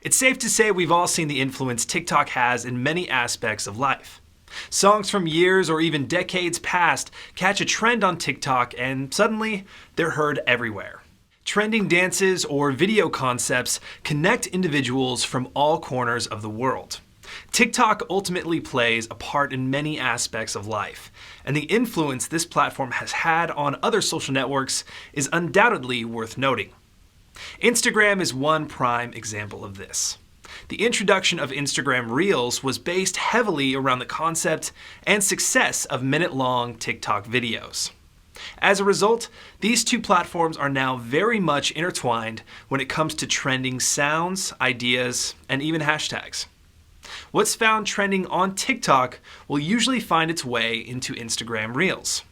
It's safe to say we've all seen the influence TikTok has in many aspects of life. Songs from years or even decades past catch a trend on TikTok and suddenly they're heard everywhere. Trending dances or video concepts connect individuals from all corners of the world. TikTok ultimately plays a part in many aspects of life, and the influence this platform has had on other social networks is undoubtedly worth noting. Instagram is one prime example of this. The introduction of Instagram Reels was based heavily around the concept and success of minute-long TikTok videos. As a result, these two platforms are now very much intertwined when it comes to trending sounds, ideas, and even hashtags. What's found trending on TikTok will usually find its way into Instagram Reels.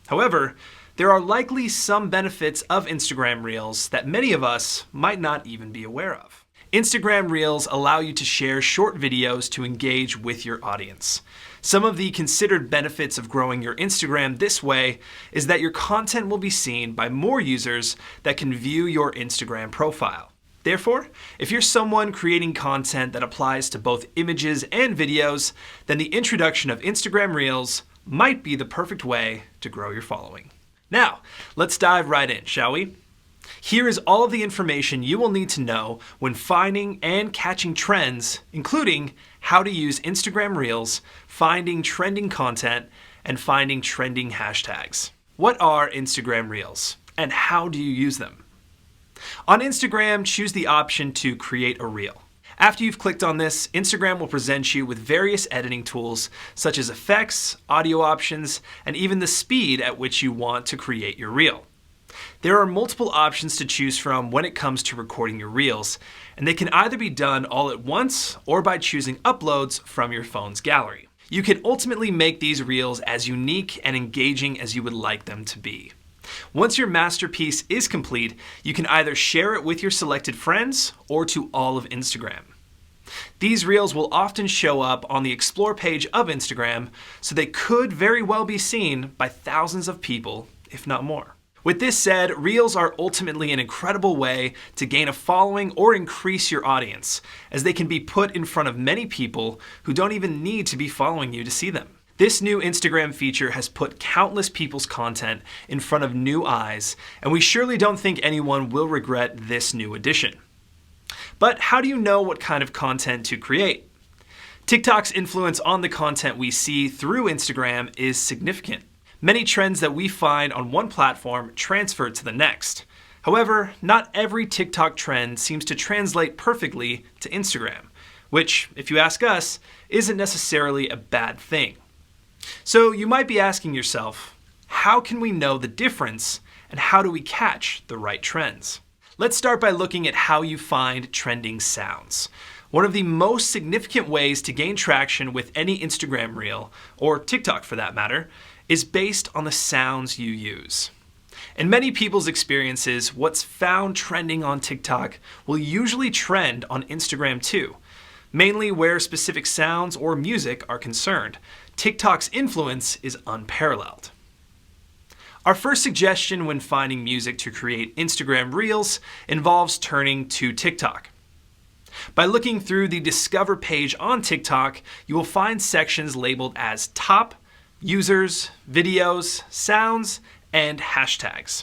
However, there are likely some benefits of Instagram Reels that many of us might not even be aware of. Instagram Reels allow you to share short videos to engage with your audience. Some of the considered benefits of growing your Instagram this way is that your content will be seen by more users that can view your Instagram profile. Therefore, if you're someone creating content that applies to both images and videos, then the introduction of Instagram Reels might be the perfect way to grow your following. Now, let's dive right in, shall we? Here is all of the information you will need to know when finding and catching trends, including how to use Instagram Reels, finding trending content, and finding trending hashtags. What are Instagram Reels, and how do you use them? On Instagram, choose the option to create a reel. After you've clicked on this, Instagram will present you with various editing tools such as effects, audio options, and even the speed at which you want to create your reel. There are multiple options to choose from when it comes to recording your reels, and they can either be done all at once or by choosing uploads from your phone's gallery. You can ultimately make these reels as unique and engaging as you would like them to be. Once your masterpiece is complete, you can either share it with your selected friends or to all of Instagram. These reels will often show up on the Explore page of Instagram, so they could very well be seen by thousands of people, if not more. With this said, reels are ultimately an incredible way to gain a following or increase your audience, as they can be put in front of many people who don't even need to be following you to see them. This new Instagram feature has put countless people's content in front of new eyes, and we surely don't think anyone will regret this new addition. But how do you know what kind of content to create? TikTok's influence on the content we see through Instagram is significant. Many trends that we find on one platform transfer to the next. However, not every TikTok trend seems to translate perfectly to Instagram, which, if you ask us, isn't necessarily a bad thing. So you might be asking yourself, how can we know the difference and how do we catch the right trends? Let's start by looking at how you find trending sounds. One of the most significant ways to gain traction with any Instagram reel, or TikTok for that matter, is based on the sounds you use. In many people's experiences, what's found trending on TikTok will usually trend on Instagram too, mainly where specific sounds or music are concerned. TikTok's influence is unparalleled. Our first suggestion when finding music to create Instagram Reels involves turning to TikTok. By looking through the Discover page on TikTok, you will find sections labeled as Top, Users, Videos, Sounds, and Hashtags.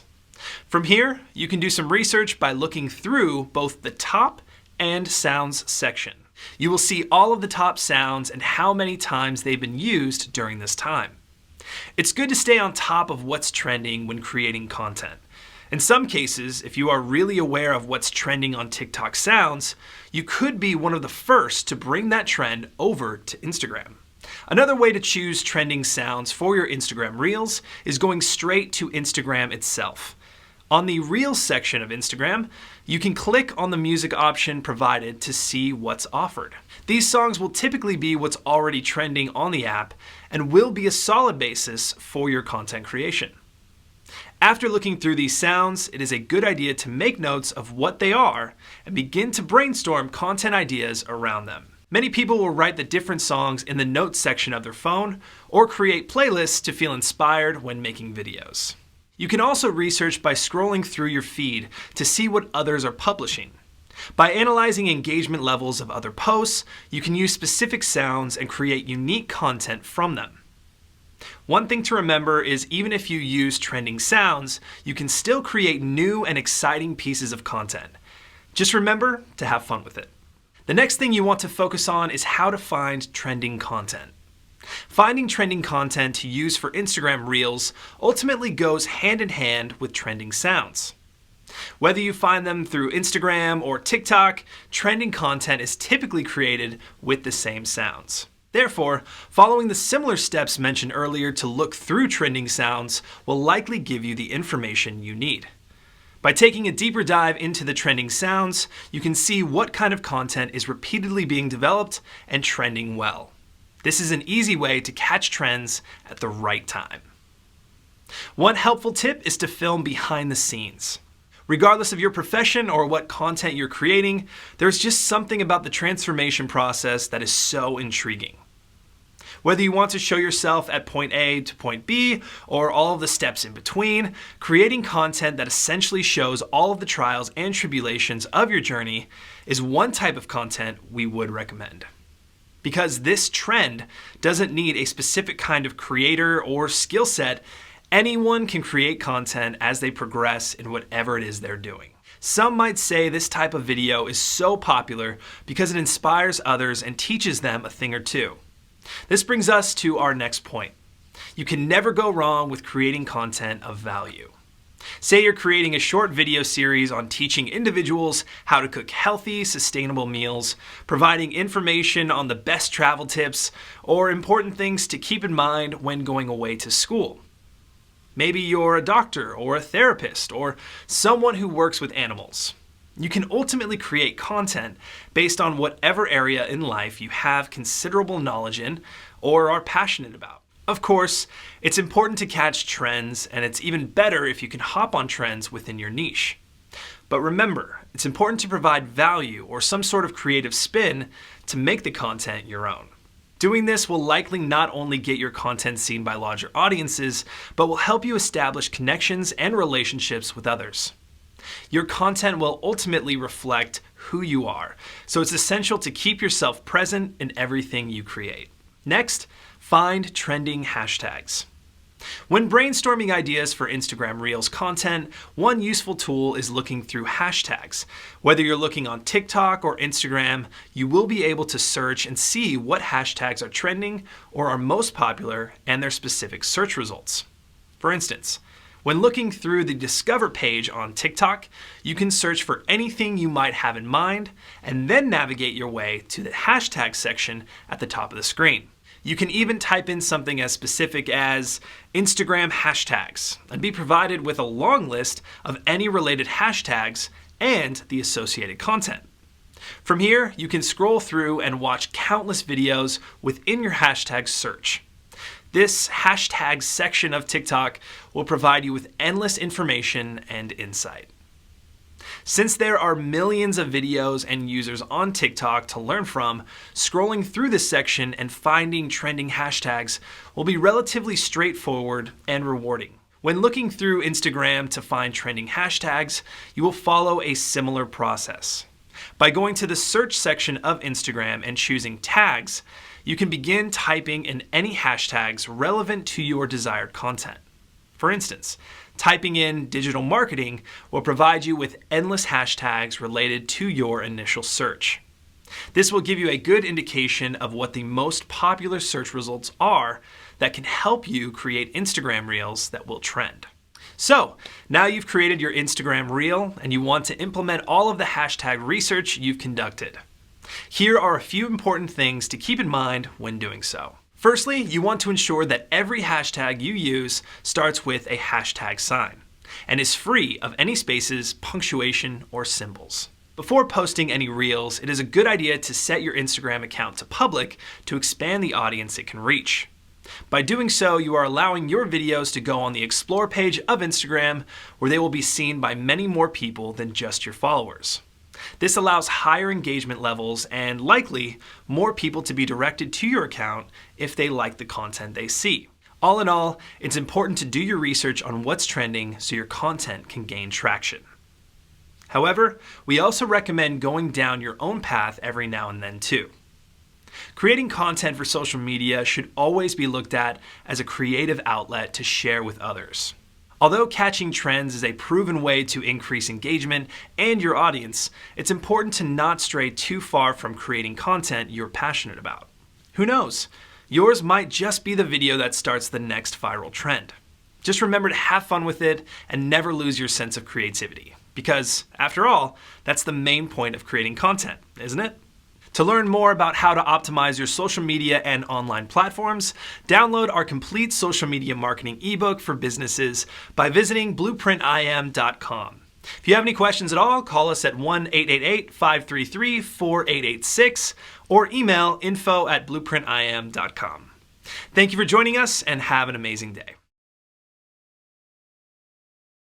From here, you can do some research by looking through both the Top and Sounds section. You will see all of the top sounds and how many times they've been used during this time. It's good to stay on top of what's trending when creating content. In some cases, if you are really aware of what's trending on TikTok sounds, you could be one of the first to bring that trend over to Instagram. Another way to choose trending sounds for your Instagram Reels is going straight to Instagram itself. On the Reels section of Instagram, you can click on the music option provided to see what's offered. These songs will typically be what's already trending on the app and will be a solid basis for your content creation. After looking through these sounds, it is a good idea to make notes of what they are and begin to brainstorm content ideas around them. Many people will write the different songs in the notes section of their phone or create playlists to feel inspired when making videos. You can also research by scrolling through your feed to see what others are publishing. By analyzing engagement levels of other posts, you can use specific sounds and create unique content from them. One thing to remember is even if you use trending sounds, you can still create new and exciting pieces of content. Just remember to have fun with it. The next thing you want to focus on is how to find trending content. Finding trending content to use for Instagram Reels ultimately goes hand in hand with trending sounds. Whether you find them through Instagram or TikTok, trending content is typically created with the same sounds. Therefore, following the similar steps mentioned earlier to look through trending sounds will likely give you the information you need. By taking a deeper dive into the trending sounds, you can see what kind of content is repeatedly being developed and trending well. This is an easy way to catch trends at the right time. One helpful tip is to film behind the scenes. Regardless of your profession or what content you're creating, there's just something about the transformation process that is so intriguing. Whether you want to show yourself at point A to point B or all of the steps in between, creating content that essentially shows all of the trials and tribulations of your journey is one type of content we would recommend. Because this trend doesn't need a specific kind of creator or skill set, anyone can create content as they progress in whatever it is they're doing. Some might say this type of video is so popular because it inspires others and teaches them a thing or two. This brings us to our next point. You can never go wrong with creating content of value. Say you're creating a short video series on teaching individuals how to cook healthy, sustainable meals, providing information on the best travel tips, or important things to keep in mind when going away to school. Maybe you're a doctor or a therapist or someone who works with animals. You can ultimately create content based on whatever area in life you have considerable knowledge in or are passionate about. Of course, it's important to catch trends, and it's even better if you can hop on trends within your niche. But remember, it's important to provide value or some sort of creative spin to make the content your own. Doing this will likely not only get your content seen by larger audiences, but will help you establish connections and relationships with others. Your content will ultimately reflect who you are, so it's essential to keep yourself present in everything you create. Next, find trending hashtags. When brainstorming ideas for Instagram Reels content, one useful tool is looking through hashtags. Whether you're looking on TikTok or Instagram, you will be able to search and see what hashtags are trending or are most popular and their specific search results. For instance, when looking through the Discover page on TikTok, you can search for anything you might have in mind and then navigate your way to the hashtag section at the top of the screen. You can even type in something as specific as Instagram hashtags and be provided with a long list of any related hashtags and the associated content. From here, you can scroll through and watch countless videos within your hashtag search. This hashtag section of TikTok will provide you with endless information and insight. Since there are millions of videos and users on TikTok to learn from, scrolling through this section and finding trending hashtags will be relatively straightforward and rewarding. When looking through Instagram to find trending hashtags, you will follow a similar process. By going to the search section of Instagram and choosing tags, you can begin typing in any hashtags relevant to your desired content. For instance, typing in digital marketing will provide you with endless hashtags related to your initial search. This will give you a good indication of what the most popular search results are that can help you create Instagram Reels that will trend. So, now you've created your Instagram Reel and you want to implement all of the hashtag research you've conducted. Here are a few important things to keep in mind when doing so. Firstly, you want to ensure that every hashtag you use starts with a hashtag sign and is free of any spaces, punctuation, or symbols. Before posting any reels, it is a good idea to set your Instagram account to public to expand the audience it can reach. By doing so, you are allowing your videos to go on the Explore page of Instagram, where they will be seen by many more people than just your followers. This allows higher engagement levels and likely more people to be directed to your account if they like the content they see. All in all, it's important to do your research on what's trending so your content can gain traction. However, we also recommend going down your own path every now and then too. Creating content for social media should always be looked at as a creative outlet to share with others. Although catching trends is a proven way to increase engagement and your audience, it's important to not stray too far from creating content you're passionate about. Who knows? Yours might just be the video that starts the next viral trend. Just remember to have fun with it and never lose your sense of creativity. Because, after all, that's the main point of creating content, isn't it? To learn more about how to optimize your social media and online platforms, download our complete social media marketing ebook for businesses by visiting blueprintim.com. If you have any questions at all, call us at 1-888-533-4886 or email info@blueprintim.com. Thank you for joining us and have an amazing day.